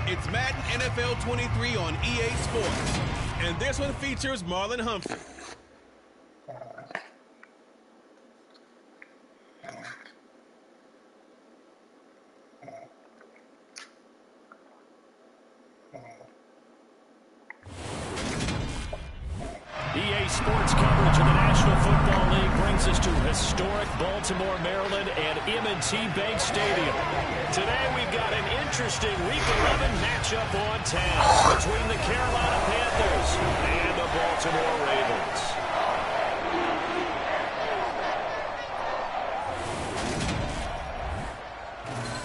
It's Madden NFL 23 on EA Sports, and this one features Marlon Humphrey. EA Sports coverage of the National Football League brings us to historic Baltimore, Maryland, and M&T Bank Stadium. Today we've got an interesting Week 11 matchup on tap between the Carolina Panthers and the Baltimore Ravens.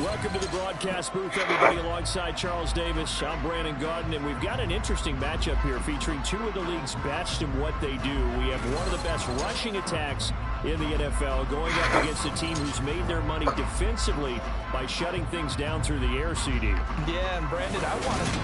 Welcome to the broadcast booth, everybody. Alongside Charles Davis, I'm Brandon Gaudin, and we've got an interesting matchup here featuring two of the league's best in what they do. We have one of the best rushing attacks in the NFL going up against a team who's made their money defensively by shutting things down through the air, CD. Yeah, and Brandon, I want to...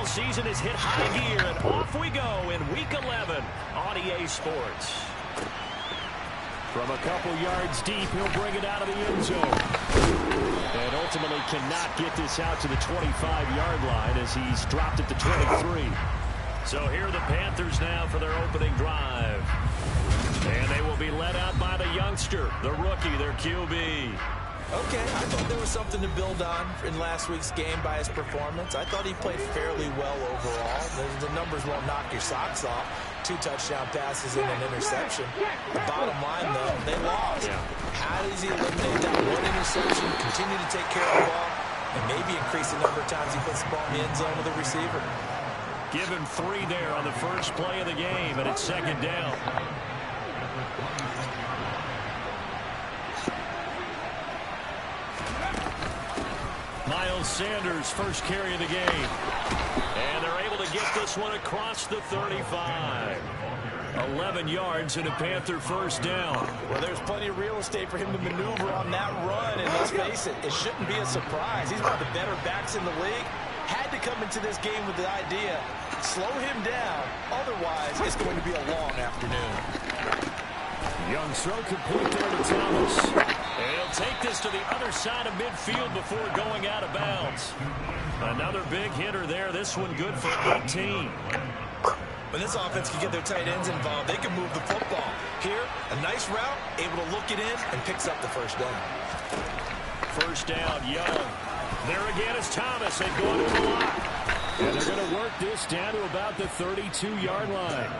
Season is hit high gear, and off we go in Week 11 on EA Sports. From a couple yards deep, he'll bring it out of the end zone. And ultimately cannot get this out to the 25-yard line as he's dropped it to 23. So here are the Panthers now for their opening drive. And they will be led out by the youngster, the rookie, their QB. Okay, I thought there was something to build on in last week's game by his performance. I thought he played fairly well overall. The numbers won't knock your socks off. 2 touchdown passes and an interception. The bottom line, though, they lost. Yeah. How does he eliminate that one interception, continue to take care of the ball, and maybe increase the number of times he puts the ball in the end zone with the receiver? Give him 3 there on the first play of the game, and it's second down. Miles Sanders, first carry of the game. And they're able to get this one across the 35. 11 yards and a Panther first down. Well, there's plenty of real estate for him to maneuver on that run, and let's face it, it shouldn't be a surprise. He's one of the better backs in the league. Had to come into this game with the idea, slow him down, otherwise it's going to be a long afternoon. Young throw complete there to Thomas. And he'll take this to the other side of midfield before going out of bounds. Another big hitter there. This one good for 18. When this offense can get their tight ends involved, they can move the football. Here, a nice route, able to look it in, and picks up the first down. First down, Young. There again is Thomas, and going to the line. And they're going to work this down to about the 32-yard line.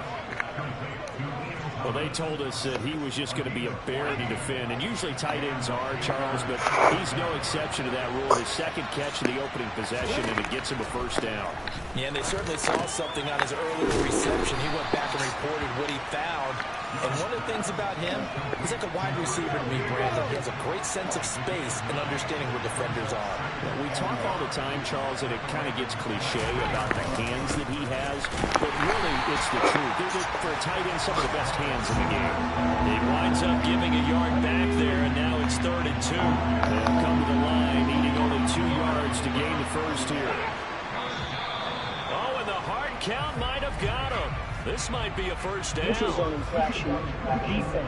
Well, they told us that he was just going to be a bear to defend, and usually tight ends are, Charles, but he's no exception to that rule. His second catch of the opening possession, and it gets him a first down. Yeah, and they certainly saw something on his earlier reception. He went back and reported what he found. And one of the things about him, he's like a wide receiver to me, Brandon. He has a great sense of space and understanding where defenders are. We talk all the time, Charles, and it kind of gets cliche about the hands that he has, but really it's the truth. They're, for a tight end, some of the best hands in the game. He winds up giving a yard back there, and now it's 3rd and 2. They'll come to the line, needing only 2 yards to gain the first here. Oh, and the hard count might have got him. This might be a first down. Neutral zone infraction. Defense.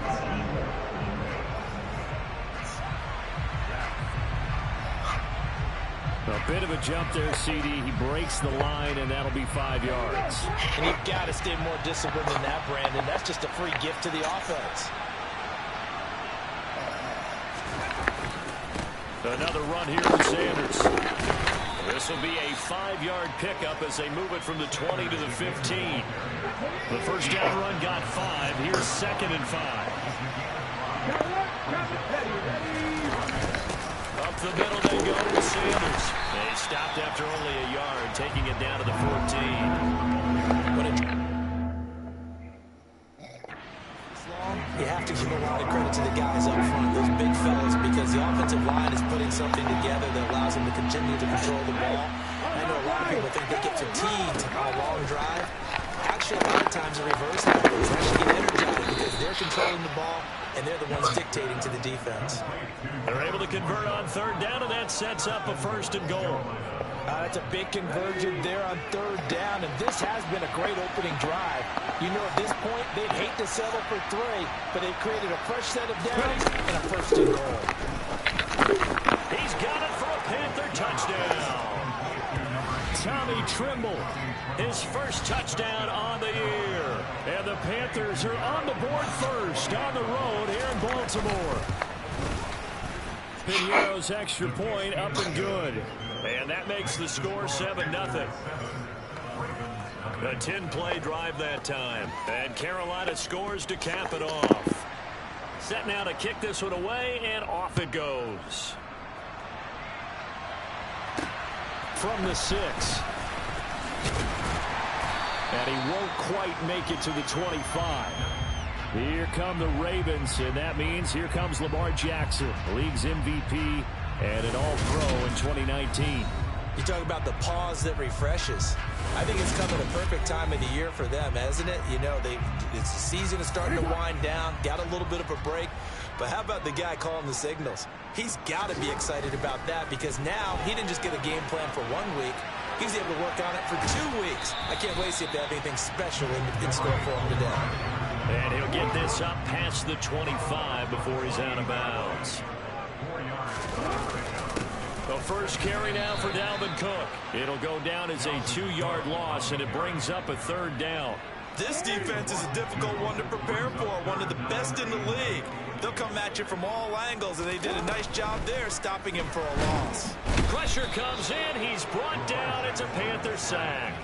A bit of a jump there, CD. He breaks the line, and that'll be 5 yards. And you've got to stay more disciplined than that, Brandon. That's just a free gift to the offense. Another run here for Sanders. This will be a 5-yard pickup as they move it from the 20 to the 15. The first down run got 5. Here's 2nd and 5. Up the middle they go with Sanders. They stopped after only a yard, taking it down to the 14. you have to give a lot of credit to the guys up front, those big fellas, because the offensive line is putting something together that allows them to continue to control the ball. I know a lot of people think they get fatigued on a long drive. Actually, a lot of times the reverse happens. They actually get energized because they're controlling the ball, and they're the ones dictating to the defense. They're able to convert on third down, and that sets up a 1st and goal. That's a big conversion there on third down, and this has been a great opening drive. You know, at this point, they'd hate to settle for 3, but they've created a fresh set of downs and a 1st and goal. He's got it for a Panther touchdown. Tommy Trimble, his first touchdown on the year. And the Panthers are on the board first on the road here in Baltimore. Pinero's extra point up and good. And that makes the score 7-0. A 10-play drive that time. And Carolina scores to cap it off. Set now to kick this one away, and off it goes. From the 6. And he won't quite make it to the 25. Here come the Ravens, and that means here comes Lamar Jackson, league's MVP and an all-pro in 2019. You talk about the pause that refreshes. I think it's come at a perfect time of the year for them, hasn't it? You know, the season is starting to wind down, got a little bit of a break. But how about the guy calling the signals? He's got to be excited about that because now he didn't just get a game plan for 1 week. He's able to work on it for 2 weeks. I can't wait to see if they have anything special in store for him today. And he'll get this up past the 25 before he's out of bounds. The first carry now for Dalvin Cook. It'll go down as a 2-yard loss, and it brings up a 3rd down. This defense is a difficult one to prepare for, one of the best in the league. They'll come at you from all angles, and they did a nice job there stopping him for a loss. Pressure comes in. He's brought down. It's a Panther sack.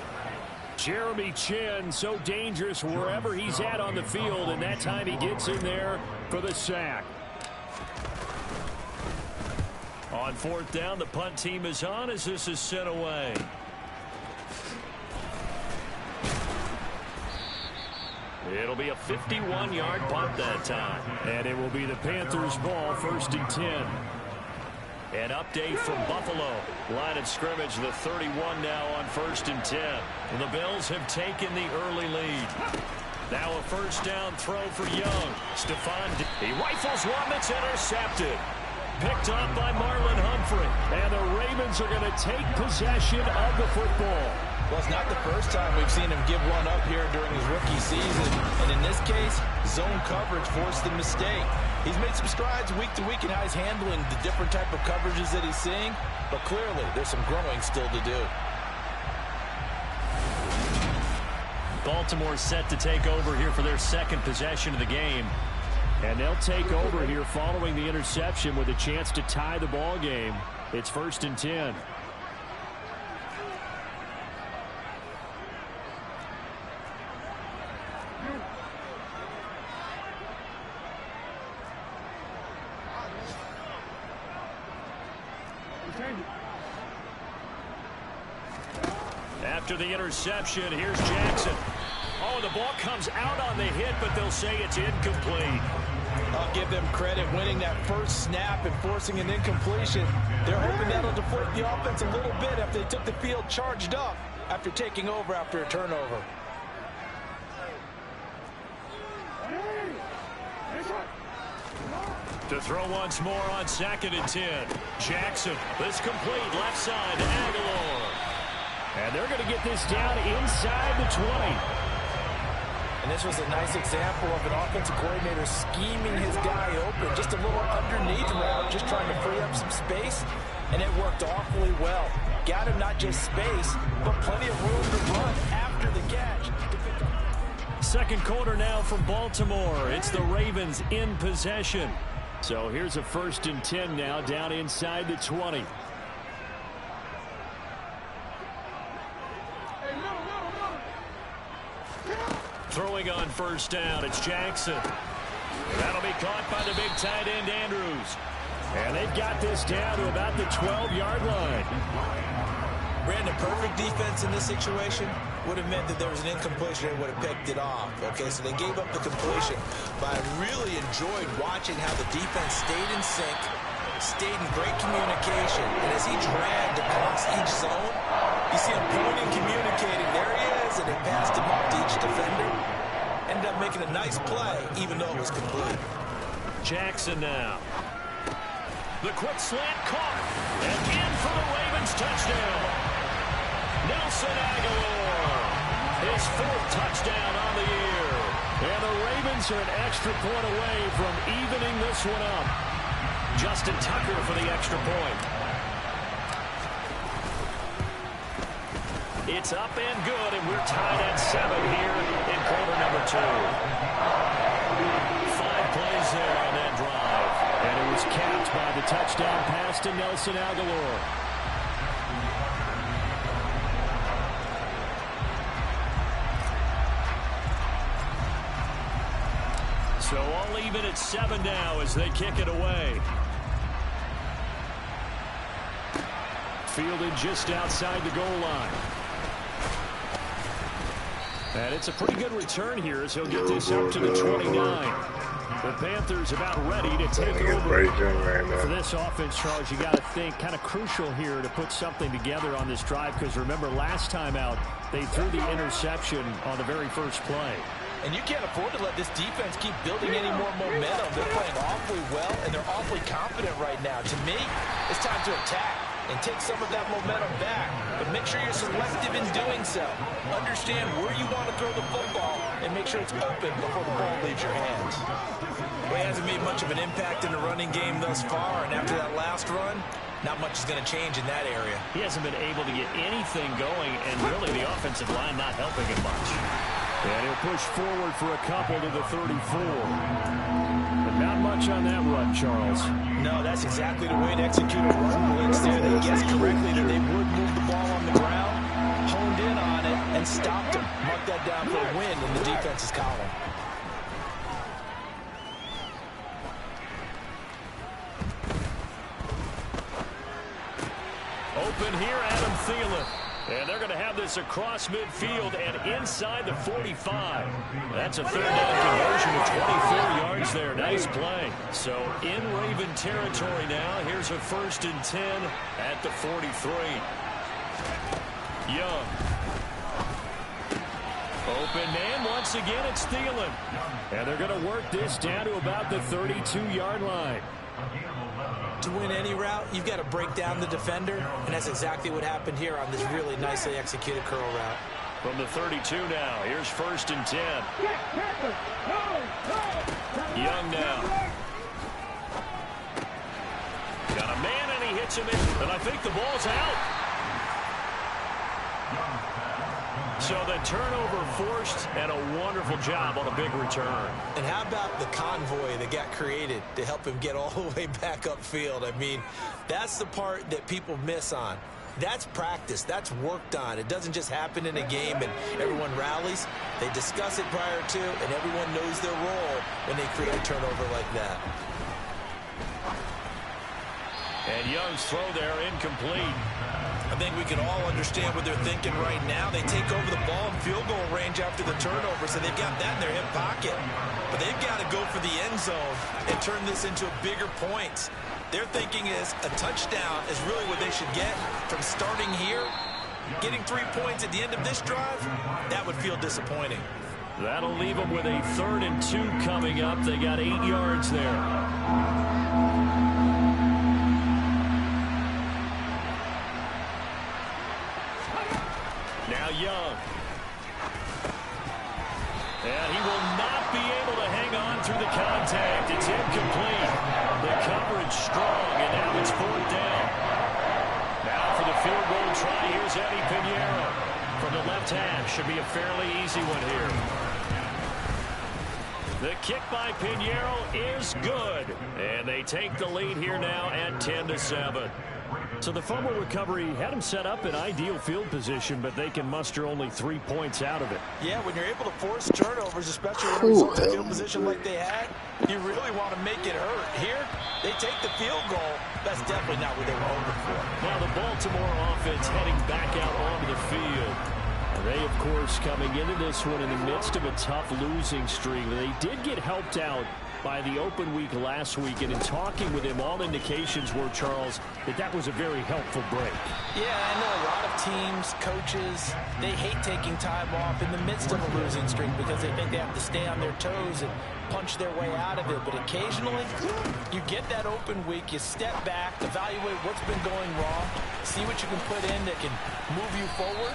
Jeremy Chin, so dangerous wherever he's at on the field, and that time he gets in there for the sack. On 4th down, the punt team is on as this is sent away. It'll be a 51-yard punt that time. And it will be the Panthers' ball, 1st and 10. An update from Buffalo. Line of scrimmage, the 31 now on 1st and 10. The Bills have taken the early lead. Now a 1st down throw for Young. He rifles one that's intercepted. Picked up by Marlon Humphrey. And the Ravens are going to take possession of the football. Well, it's not the first time we've seen him give one up here during his rookie season. And in this case, zone coverage forced the mistake. He's made some strides week to week in how he's handling the different type of coverages that he's seeing. But clearly, there's some growing still to do. Baltimore set to take over here for their 2nd possession of the game. And they'll take over here following the interception with a chance to tie the ball game. It's 1st and 10. After the interception, here's Jackson. Oh, the ball comes out on the hit, but they'll say it's incomplete. I'll give them credit winning that first snap and forcing an incompletion. They're hoping that'll deflate the offense a little bit after they took the field charged up after taking over after a turnover. To throw once more on 2nd and 10. Jackson, this complete left side to Aguilar. And they're going to get this down inside the 20. And this was a nice example of an offensive coordinator scheming his guy open. Just a little underneath route, just trying to free up some space. And it worked awfully well. Got him not just space, but plenty of room to run after the catch. 2nd quarter now from Baltimore. It's the Ravens in possession. So here's a 1st and 10 now down inside the 20. Throwing on 1st down, it's Jackson. That'll be caught by the big tight end, Andrews. And they've got this down to about the 12-yard line. Brandon, perfect defense in this situation. would have meant that there was an incompletion and would have picked it off. Okay, so they gave up the completion. But I really enjoyed watching how the defense stayed in sync, stayed in great communication. And as he dragged across each zone, you see him pointing, communicating. There he is, and they passed him off to each defender. Ended up making a nice play, even though it was complete. Jackson now. The quick slant caught. And in for the Ravens touchdown. Nelson Aguilar. His 4th touchdown on the year. And the Ravens are an extra point away from evening this one up. Justin Tucker for the extra point. It's up and good, and we're tied at 7 here in quarter number 2. 5 plays there on that drive. And it was capped by the touchdown pass to Nelson Aguilar. So all even at 7 now as they kick it away. Fielded just outside the goal line. And it's a pretty good return here as he'll get this up to the 29. The Panthers about ready to take over. For this offense, Charles, you got to think kind of crucial here to put something together on this drive, because remember last time out they threw the interception on the very first play. And you can't afford to let this defense keep building any more momentum. They're playing awfully well, and they're awfully confident right now. To me, it's time to attack and take some of that momentum back. But make sure you're selective in doing so. Understand where you want to throw the football and make sure it's open before the ball leaves your hands. Well, he hasn't made much of an impact in the running game thus far, and after that last run, not much is going to change in that area. He hasn't been able to get anything going, and really the offensive line not helping him much. And he'll push forward for a couple to the 34. But not much on that run, Charles. No, that's exactly the way to execute a run blitz there. They guessed correctly that they would move the ball on the ground, honed in on it, and stopped him. Mark that down for a win in the defense's column. Open here, Adam Thielen. And they're going to have this across midfield and inside the 45. That's a third down conversion of 24 yards there. Nice play. So in Raven territory now. Here's a 1st and 10 at the 43. Young. Open man. Once again, it's Thielen. And they're going to work this down to about the 32-yard line. To win any route, you've got to break down the defender, and that's exactly what happened here on this really nicely executed curl route. From the 32 now, here's 1st and 10. Young now. Got a man, and he hits him in, and I think the ball's out. So the turnover forced, and a wonderful job on a big return. And how about the convoy that got created to help him get all the way back upfield? I mean, that's the part that people miss on. That's practice. That's worked on. It doesn't just happen in a game and everyone rallies. They discuss it prior to, and everyone knows their role when they create a turnover like that. And Young's throw there incomplete. I think we can all understand what they're thinking right now. They take over the ball in field goal range after the turnover, so they've got that in their hip pocket. But they've got to go for the end zone and turn this into bigger points. Their thinking is a touchdown is really what they should get from starting here. Getting 3 points at the end of this drive, that would feel disappointing. That'll leave them with a 3rd and 2 coming up. They got 8 yards there. Now Young. And he will not be able to hang on through the contact. It's incomplete. The coverage strong, and now it's 4th down. Now for the field goal try, here's Eddie Pinheiro. From the left half, should be a fairly easy one here. The kick by Pinheiro is good. And they take the lead here now at 10-7. So the fumble recovery had them set up in ideal field position, but they can muster only 3 points out of it. Yeah, when you're able to force turnovers, especially when it results in field position like they had, you really want to make it hurt. Here, they take the field goal. That's definitely not what they were hoping for. Now the Baltimore offense heading back out onto the field. And They, of course, coming into this one in the midst of a tough losing streak. They did get helped out by the open week last week, and in talking with him, all indications were, Charles, that was a very helpful break. Yeah, I know a lot of teams, coaches, they hate taking time off in the midst of a losing streak because they think they have to stay on their toes and punch their way out of it. But occasionally, you get that open week, you step back, evaluate what's been going wrong, see what you can put in that can move you forward,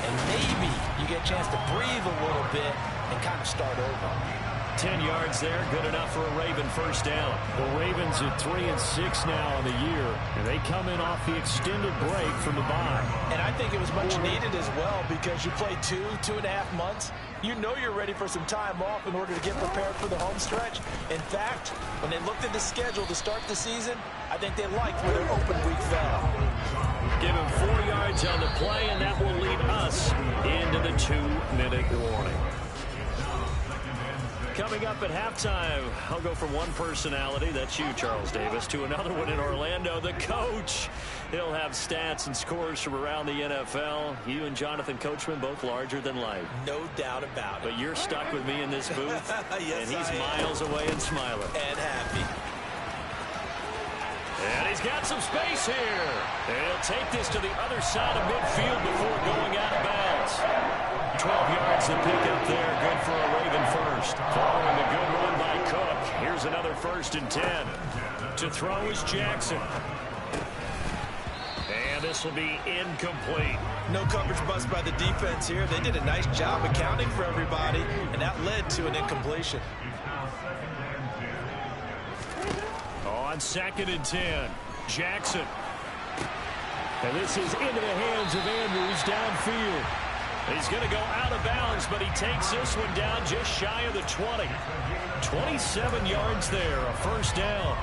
and maybe you get a chance to breathe a little bit and kind of start over. 10 yards there, good enough for a Raven first down. The Ravens at 3-6 now on the year, and they come in off the extended break from the bye. And I think it was much needed as well because you play 2.5 months. You know you're ready for some time off in order to get prepared for the home stretch. In fact, when they looked at the schedule to start the season, I think they liked where their open week fell. Give him 4 yards on the play, and that will lead us into the 2-minute warning. Coming up at halftime, I'll go from one personality, that's you, Charles Davis, to another one in Orlando, the coach. He'll have stats and scores from around the NFL. You and Jonathan Coachman, both larger than life. No doubt about it. But you're stuck with me in this booth, yes, and he's miles away and smiling. And happy. And he's got some space here. And he'll take this to the other side of midfield before going out of bounds. 12 yards to pick up there. Good for a Raven first. Following a good run by Cook. Here's another 1st and 10. To throw is Jackson. And this will be incomplete. No coverage bust by the defense here. They did a nice job accounting for everybody, and that led to an incompletion. On 2nd and 10, Jackson. And this is into the hands of Andrews downfield. He's going to go out of bounds, but he takes this one down just shy of the 20. 27 yards there, a 1st down.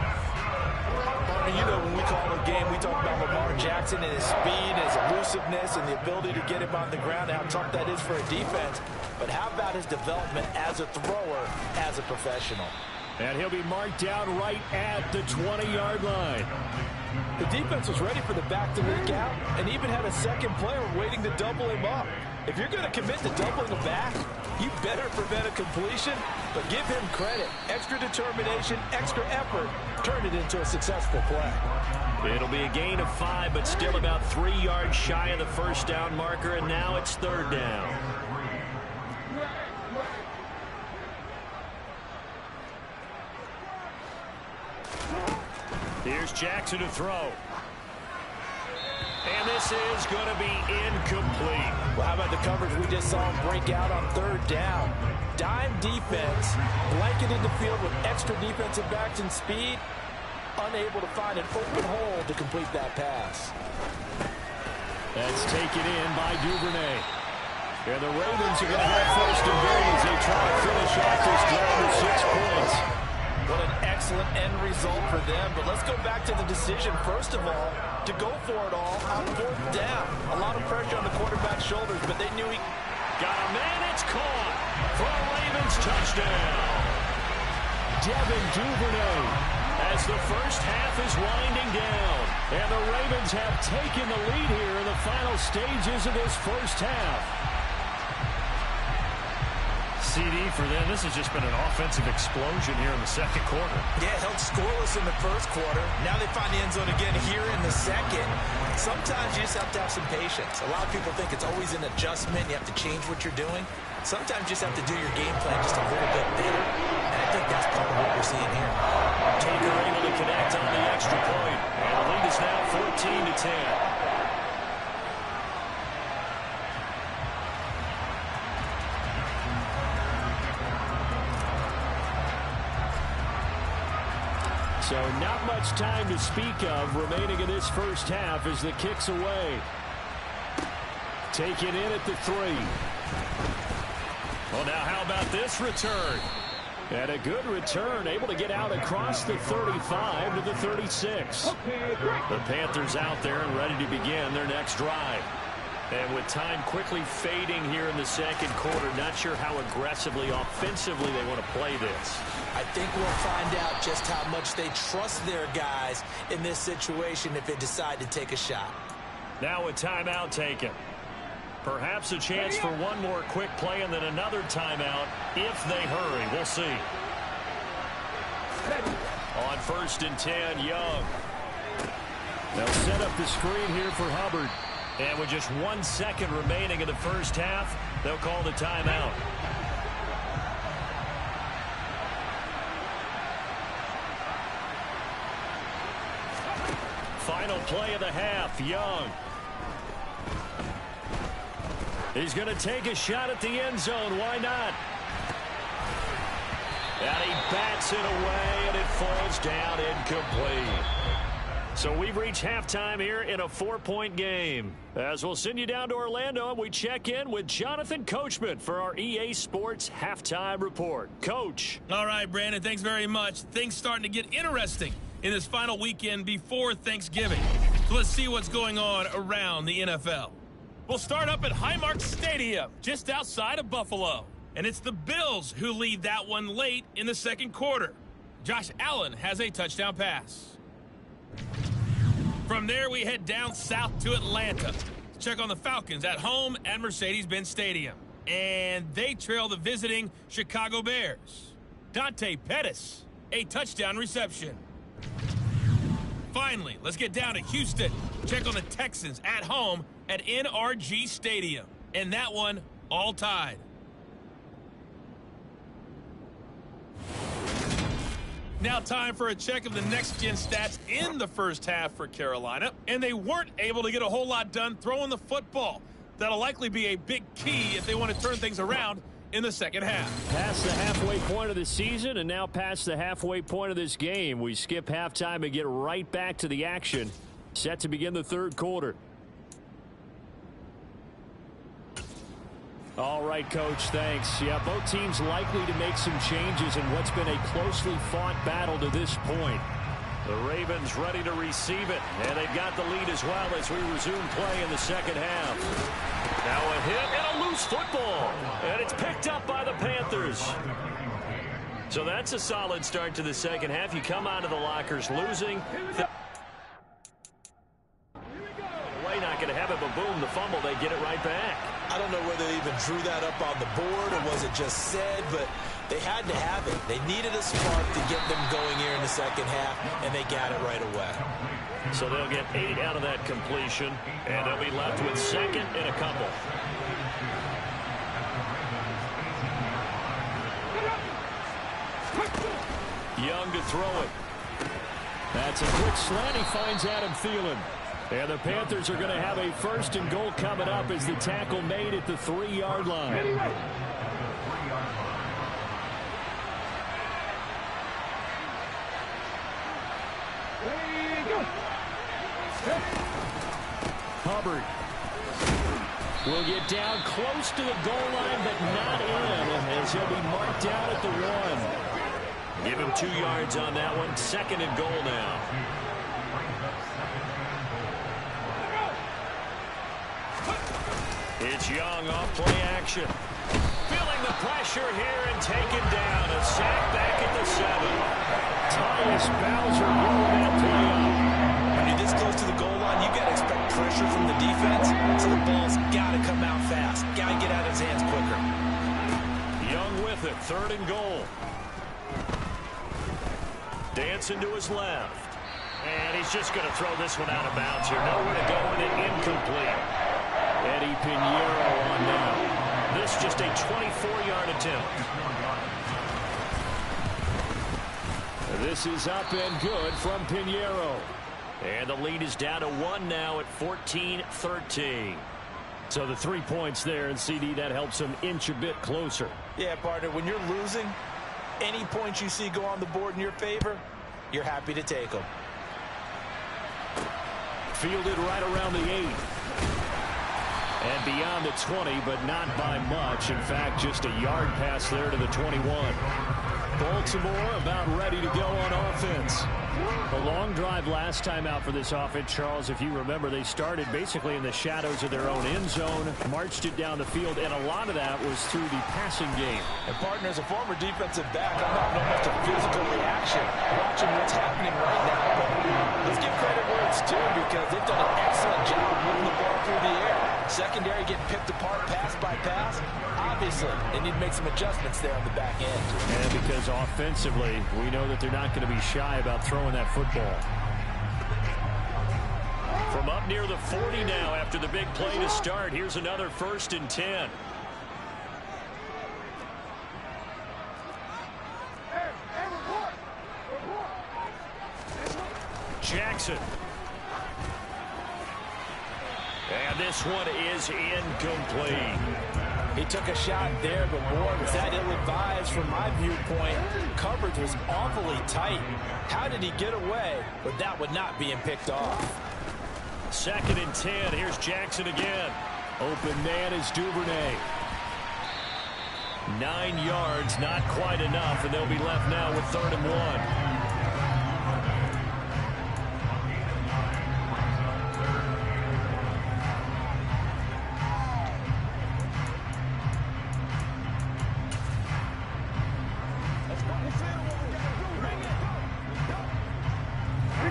You know, when we call a game, we talk about Lamar Jackson and his speed, his elusiveness, and the ability to get him on the ground, and how tough that is for a defense. But how about his development as a thrower, as a professional? And he'll be marked down right at the 20-yard line. The defense was ready for the back to leak out and even had a second player waiting to double him up. If you're going to commit to doubling a back, you better prevent a completion, but give him credit. Extra determination, extra effort, turned it into a successful play. It'll be a gain of 5, but still about 3 yards shy of the 1st down marker, and now it's 3rd down. Here's Jackson to throw. And this is going to be incomplete. Well, how about the coverage we just saw him break out on 3rd down? Dime defense, blanketed the field with extra defensive backs and speed, unable to find an open hole to complete that pass. That's taken in by Duvernay. And the Ravens are going to have 1st and goal as they try to finish off this drive with 6 points. What an excellent end result for them. But let's go back to the decision, first of all, to go for it all on 4th down. A lot of pressure on the quarterback's shoulders, but they knew he got a man. It's caught for a Ravens touchdown. Devin Duvernay as the first half is winding down. And the Ravens have taken the lead here in the final stages of this first half. CD for them. This has just been an offensive explosion here in the 2nd quarter. Yeah, held scoreless in the 1st quarter. Now they find the end zone again here in the 2nd. Sometimes you just have to have some patience. A lot of people think it's always an adjustment. You have to change what you're doing. Sometimes you just have to do your game plan just a little bit better. And I think that's part of what we're seeing here. Taker able to connect on the extra point. And the lead is now 14-10. So not much time to speak of remaining in this first half as the kick's away. Taken in at the 3. Well, now how about this return? And a good return, able to get out across the 35 to the 36. The Panthers out there and ready to begin their next drive. And with time quickly fading here in the 2nd quarter, not sure how aggressively, offensively they want to play this. I think we'll find out just how much they trust their guys in this situation if they decide to take a shot. Now a timeout taken. Perhaps a chance for one more quick play and then another timeout if they hurry. We'll see. On 1st and 10, Young. They'll set up the screen here for Hubbard. And with just 1 second remaining in the first half, they'll call the timeout. Final play of the half, Young. He's going to take a shot at the end zone. Why not? And he bats it away, and it falls down incomplete. So we've reached halftime here in a 4-point game. As we'll send you down to Orlando, and we check in with Jonathan Coachman for our EA Sports Halftime Report. Coach. All right, Brandon, thanks very much. Things starting to get interesting in this final weekend before Thanksgiving. So let's see what's going on around the NFL. We'll start up at Highmark Stadium, just outside of Buffalo. And it's the Bills who lead that one late in the second quarter. Josh Allen has a touchdown pass. From there, we head down south to Atlanta. Check on the Falcons at home at Mercedes-Benz Stadium. And they trail the visiting Chicago Bears. Dante Pettis, a touchdown reception. Finally, let's get down to Houston. Check on the Texans at home at NRG Stadium. And that one all tied. Now time for a check of the next-gen stats in the first half for Carolina. And they weren't able to get a whole lot done throwing the football. That'll likely be a big key if they want to turn things around in the second half. Past the halfway point of the season and now past the halfway point of this game. We skip halftime and get right back to the action. Set to begin the third quarter. All right, Coach, thanks. Yeah, both teams likely to make some changes in what's been a closely fought battle to this point. The Ravens ready to receive it, and they've got the lead as well as we resume play in the second half. Now a hit and a loose football, and it's picked up by the Panthers. So that's a solid start to the second half. You come out of the lockers losing. Way not going to have it, but boom, the fumble, they get it right back. I don't know whether they even drew that up on the board or was it just said, but they had to have it. They needed a spark to get them going here in the second half, and they got it right away. So they'll get 8 out of that completion, and they'll be left with second and a couple. Young to throw it. That's a quick slant. He finds Adam Thielen. And the Panthers are going to have a 1st and goal coming up as the tackle made at the 3-yard line. Hubbard will get down close to the goal line, but not in, as he'll be marked down at the 1. Give him 2 yards on that one. 2nd and goal now. It's Young off play action. Feeling the pressure here and taken down. A sack back at the 7. Tyus Bowser rolling that play up. When you're this close to the goal line, you got to expect pressure from the defense. So the ball's got to come out fast. Got to get out of his hands quicker. Young with it. 3rd and goal. Dancing to his left. And he's just going to throw this one out of bounds here. Nowhere to go with it. Incomplete. Eddie Pinheiro on now. This just a 24-yard attempt. This is up and good from Pinheiro. And the lead is down to 1 now at 14-13. So the 3 points there, and CD, that helps him inch a bit closer. Yeah, partner, when you're losing, any points you see go on the board in your favor, you're happy to take them. Fielded right around the 8. And beyond the 20, but not by much. In fact, just a yard pass there to the 21. Baltimore about ready to go on offense. A long drive last time out for this offense, Charles. If you remember, they started basically in the shadows of their own end zone, marched it down the field, and a lot of that was through the passing game. And partner, as a former defensive back, I'm not much of physical reaction watching what's happening right now. But let's give credit where it's due because they've done an excellent job moving the ball through the air. Secondary getting picked apart pass by pass. Obviously, they need to make some adjustments there on the back end. And because offensively, we know that they're not going to be shy about throwing that football. From up near the 40 now after the big play to start, here's another 1st and 10. Jackson. And this one is incomplete. He took a shot there, but boy, was that ill-advised from my viewpoint. Coverage was awfully tight. How did he get away with that one not being picked off? 2nd and 10. Here's Jackson again. Open man is Duvernay. 9 yards, not quite enough, and they'll be left now with 3rd and 1.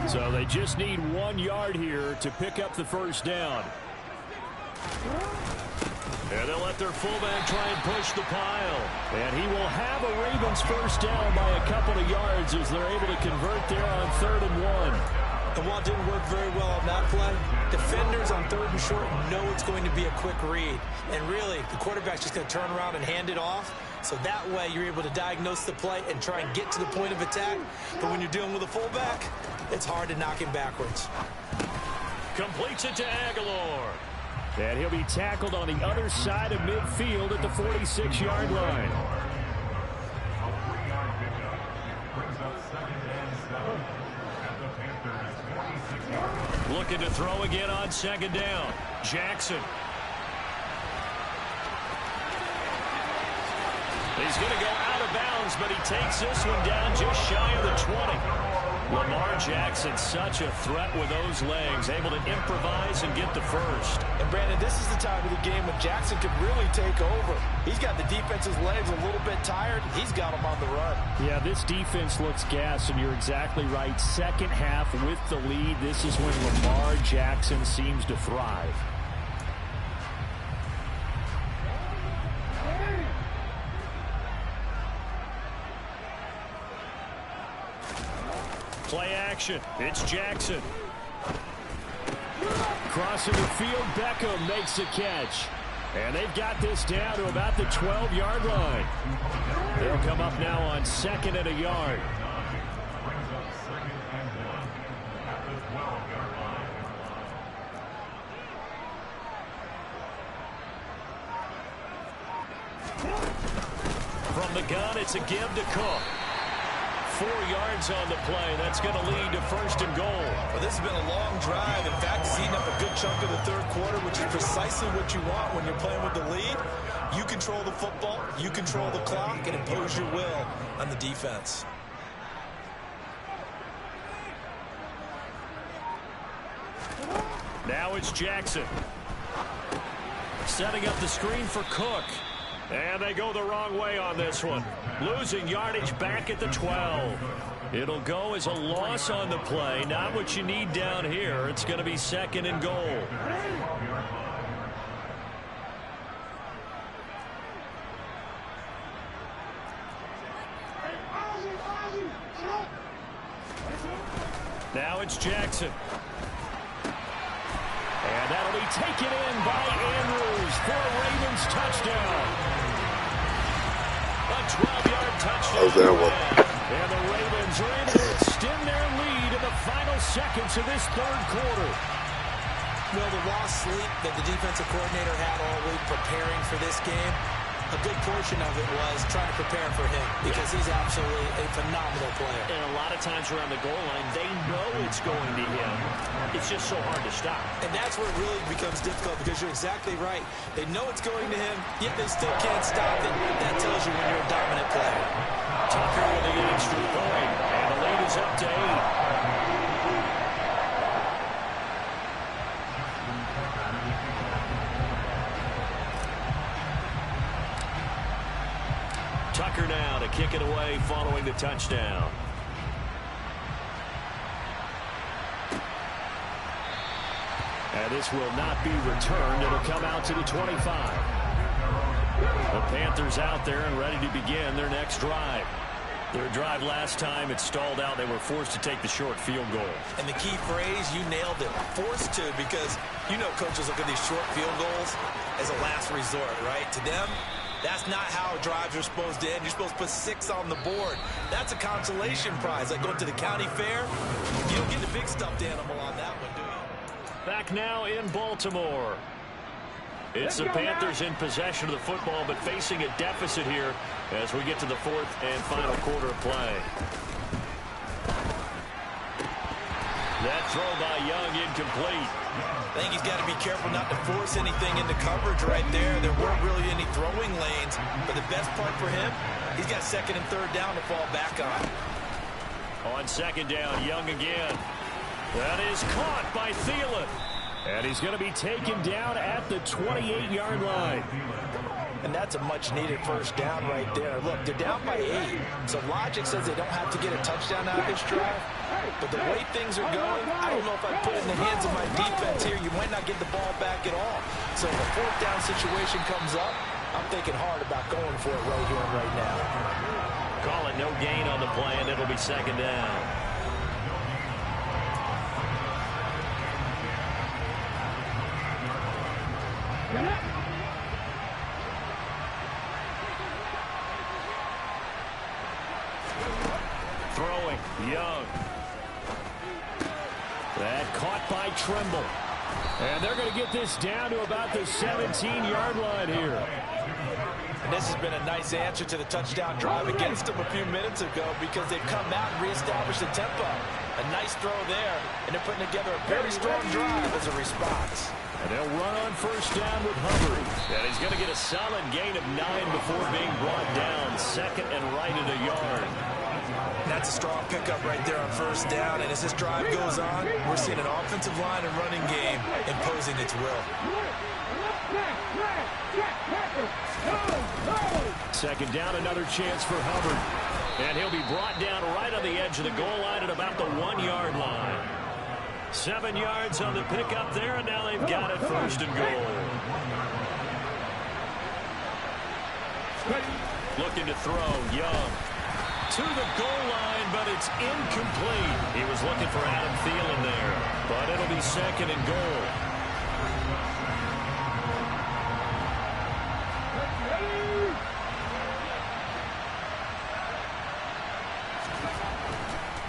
So they just need 1 yard here to pick up the 1st down. And they'll let their fullback try and push the pile. And he will have a Ravens 1st down by a couple of yards as they're able to convert there on 3rd and 1. And while it didn't work very well on that play, defenders on 3rd and short know it's going to be a quick read. And really, the quarterback's just going to turn around and hand it off. So that way, you're able to diagnose the play and try and get to the point of attack. But when you're dealing with a fullback, it's hard to knock him backwards. Completes it to Aguilar. And he'll be tackled on the other side of midfield at the 46-yard line. Looking to throw again on 2nd down. Jackson. He's going to go out of bounds, but he takes this one down just shy of the 20. Lamar Jackson, such a threat with those legs, able to improvise and get the 1st. And Brandon, this is the time of the game when Jackson could really take over. He's got the defense's legs a little bit tired. He's got them on the run. Yeah, this defense looks gassed, and you're exactly right. 2nd half with the lead. This is when Lamar Jackson seems to thrive. Play action. It's Jackson. Crossing the field, Beckham makes the catch. And they've got this down to about the 12-yard line. They'll come up now on 2nd and a yard. From the gun, it's a give to Cook. 4 yards on the play. That's going to lead to 1st and goal. Well, this has been a long drive. In fact, it's eaten up a good chunk of the 3rd quarter, which is precisely what you want when you're playing with the lead. You control the football, you control the clock, and impose your will on the defense. Now it's Jackson. Setting up the screen for Cook. And they go the wrong way on this one. Losing yardage back at the 12. It'll go as a loss on the play. Not what you need down here. It's going to be 2nd and goal. Now it's Jackson. And that'll be taken in by Andrews for a Ravens touchdown. A 12-yard touchdown. And the Ravens are able to extend their lead in the final seconds of this 3rd quarter. Well, the lost sleep that the defensive coordinator had all week preparing for this game, a good portion of it was trying to prepare for him because he's absolutely a phenomenal player. And a lot of times around the goal line, they know it's going to him. It's just so hard to stop. And that's where it really becomes difficult because you're exactly right. They know it's going to him, yet they still can't stop it. That tells you when you're a dominant player. Tucker with the extra point, and the lead is up to 8. Tucker now to kick it away following the touchdown. And this will not be returned. It'll come out to the 25. The Panthers out there and ready to begin their next drive. Their drive last time, it stalled out. They were forced to take the short field goal. And the key phrase, you nailed it, forced to, because you know coaches look at these short field goals as a last resort, right? To them, that's not how drives are supposed to end. You're supposed to put 6 on the board. That's a consolation prize. Like going to the county fair, you don't get the big stuffed animal on that one, do you? Back now in Baltimore. It's the Panthers in possession of the football, but facing a deficit here as we get to the 4th and final quarter of play. That throw by Young incomplete. I think he's got to be careful not to force anything into coverage right there. There weren't really any throwing lanes, but the best part for him, he's got 2nd and 3rd down to fall back on. On 2nd down, Young again. That is caught by Thielen. And he's going to be taken down at the 28-yard line. And that's a much-needed first down right there. Look, they're down by 8. So logic says they don't have to get a touchdown out of this drive. But the way things are going, I don't know if I put it in the hands of my defense here. You might not get the ball back at all. So if a 4th down situation comes up, I'm thinking hard about going for it right here and right now. Call it no gain on the play, and it'll be 2nd down. Throwing, Young. That caught by Trimble. And they're going to get this down to about the 17-yard line here. And this has been a nice answer to the touchdown drive against them a few minutes ago because they've come out and reestablished the tempo. A nice throw there, and they're putting together a very strong drive as a response. And they'll run on 1st down with Hubbard. And he's going to get a solid gain of 9 before being brought down. 2nd and right at a yard. That's a strong pickup right there on 1st down. And as this drive goes on, we're seeing an offensive line and running game imposing its will. 2nd down, another chance for Hubbard. And he'll be brought down right on the edge of the goal line at about the 1-yard line. 7 yards on the pickup there, and now they've got it 1st and goal. Looking to throw, Young. To the goal line, but it's incomplete. He was looking for Adam Thielen there, but it'll be 2nd and goal.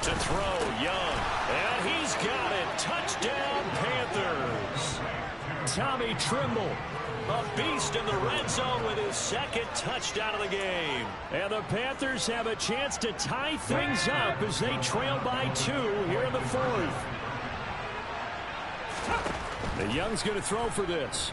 To throw, Young. And he's got it. Touchdown, Panthers. Tommy Trimble, a beast in the red zone with his 2nd touchdown of the game. And the Panthers have a chance to tie things up as they trail by 2 here in the 4th. The Young's going to throw for this.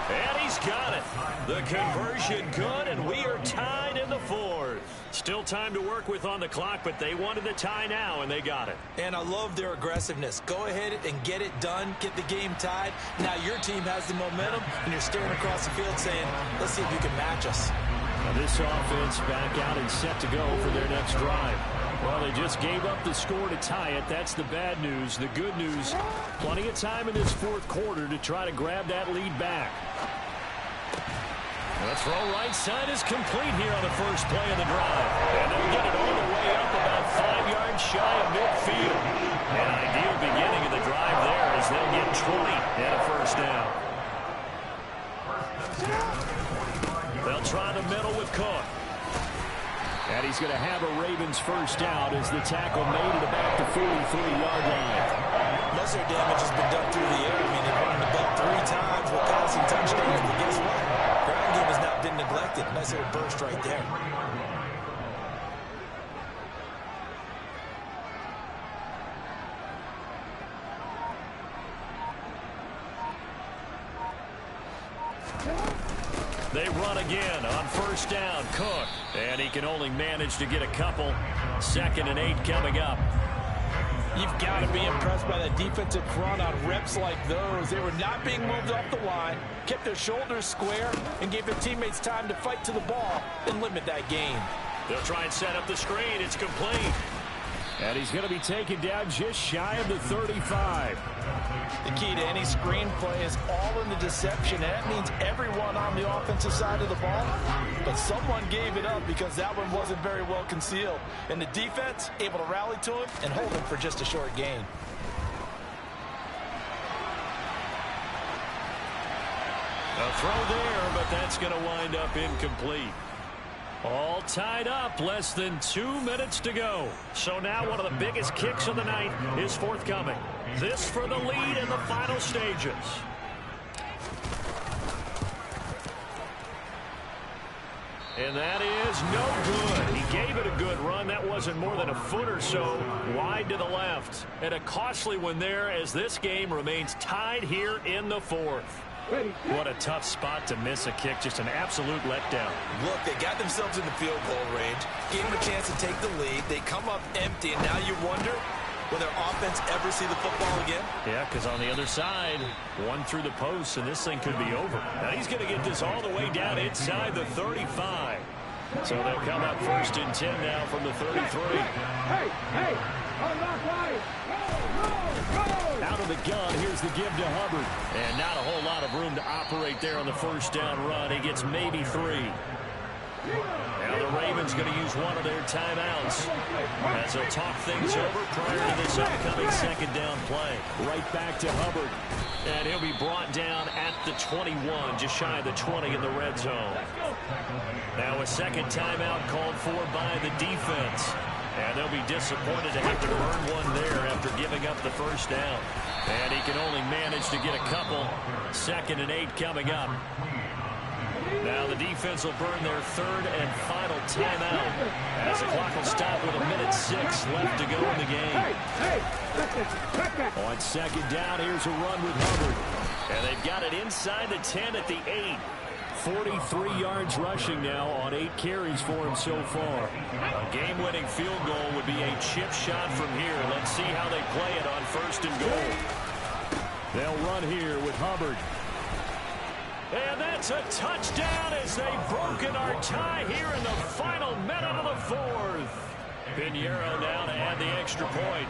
And he's got it. The conversion good, and we are tied in the 4th. Still time to work with on the clock, but they wanted the tie now, and they got it. And I love their aggressiveness. Go ahead and get it done. Get the game tied. Now your team has the momentum, and you're staring across the field saying, let's see if you can match us. Now this offense back out and set to go for their next drive. Well, they just gave up the score to tie it. That's the bad news. The good news, plenty of time in this 4th quarter to try to grab that lead back. The throw right side is complete here on the 1st play of the drive. And they'll get it all the way up about 5 yards shy of midfield. An ideal beginning of the drive there as they'll get 20 and a 1st down. They'll try the middle with Cook. And he's going to have a Ravens 1st down as the tackle made it about the 43-yard line. Most of their damage has been done through the air. I mean, they've run the ball 3 times with passing touchdowns, but guess what? Ground game has not been neglected. Nice little burst right there. They run again on 1st down. Cook. And he can only manage to get a couple. 2nd and 8 coming up. You've got to be impressed by that defensive front on reps like those. They were not being moved off the line, kept their shoulders square, and gave their teammates time to fight to the ball and limit that gain. They'll try and set up the screen. It's complete. And he's going to be taken down just shy of the 35. The key to any screen play is all in the deception. That means everyone on the offensive side of the ball. But someone gave it up because that one wasn't very well concealed. And the defense able to rally to him and hold him for just a short gain. A throw there, but that's going to wind up incomplete. All tied up, less than 2 minutes to go. So now one of the biggest kicks of the night is forthcoming. This for the lead in the final stages. And that is no good. He gave it a good run. That wasn't more than a foot or so wide to the left. And a costly one there as this game remains tied here in the fourth. What a tough spot to miss a kick. Just an absolute letdown. Look, they got themselves in the field goal range, gave them a chance to take the lead. They come up empty, and now you wonder, will their offense ever see the football again? Yeah, because on the other side, one through the post, and this thing could be over. Now he's going to get this all the way down inside the 35. So they'll come up 1st and 10 now from the 33. Hey, on that line. Out of the gun, here's the give to Hubbard. And not a whole lot of room to operate there on the first down run. He gets maybe 3. Now the Ravens going to use one of their timeouts as they'll talk things over prior to this upcoming 2nd down play. Right back to Hubbard. And he'll be brought down at the 21, just shy of the 20 in the red zone. Now a 2nd timeout called for by the defense. And they'll be disappointed to have to burn one there after giving up the first down. And he can only manage to get a couple. 2nd and 8 coming up. Now the defense will burn their 3rd and final timeout as the clock will stop with 1:06 left to go in the game. On 2nd down, here's a run with Hubbard. And they've got it inside the 10 at the 8. 43 yards rushing now on 8 carries for him so far. A game-winning field goal would be a chip shot from here. Let's see how they play it on 1st and goal. They'll run here with Hubbard. And that's a touchdown as they've broken our tie here in the final minute of the 4th. Pinheiro now to add the extra point.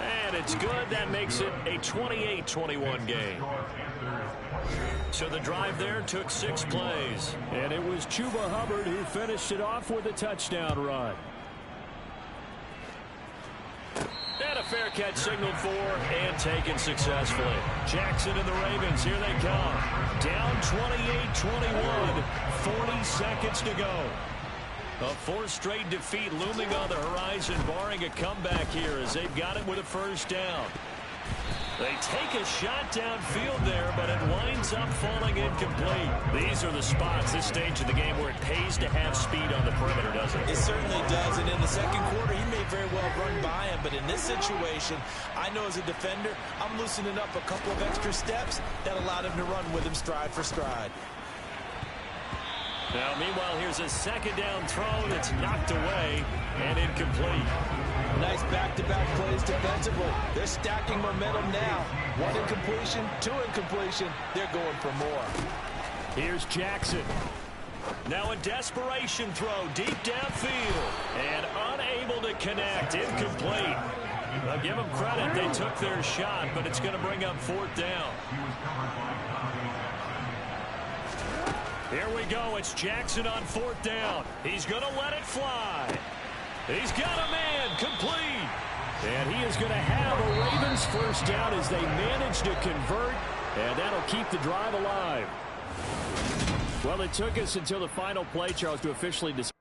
And it's good. That makes it a 28-21 game. So the drive there took 6 plays. And it was Chuba Hubbard who finished it off with a touchdown run. And a fair catch signaled for and taken successfully. Jackson and the Ravens, here they come. Down 28-21, 40 seconds to go. A 4th straight defeat looming on the horizon, barring a comeback here as they've got it with a 1st down. They take a shot downfield there, but it winds up falling incomplete. These are the spots, this stage of the game, where it pays to have speed on the perimeter, doesn't it? It certainly does, and in the 2nd quarter, he may very well run by him, but in this situation, I know as a defender, I'm loosening up a couple of extra steps that allowed him to run with him stride for stride. Now, meanwhile, here's a 2nd down throw that's knocked away and incomplete. Nice back-to-back plays defensively. They're stacking momentum now. 1 incompletion, 2 incompletion. They're going for more. Here's Jackson. Now a desperation throw deep downfield. And unable to connect. Incomplete. I'll give them credit. They took their shot, but it's going to bring up 4th down. Here we go. It's Jackson on 4th down. He's going to let it fly. He's got a man, complete. And he is going to have a Ravens 1st down as they manage to convert, and that'll keep the drive alive. Well, it took us until the final play, Charles, to officially discuss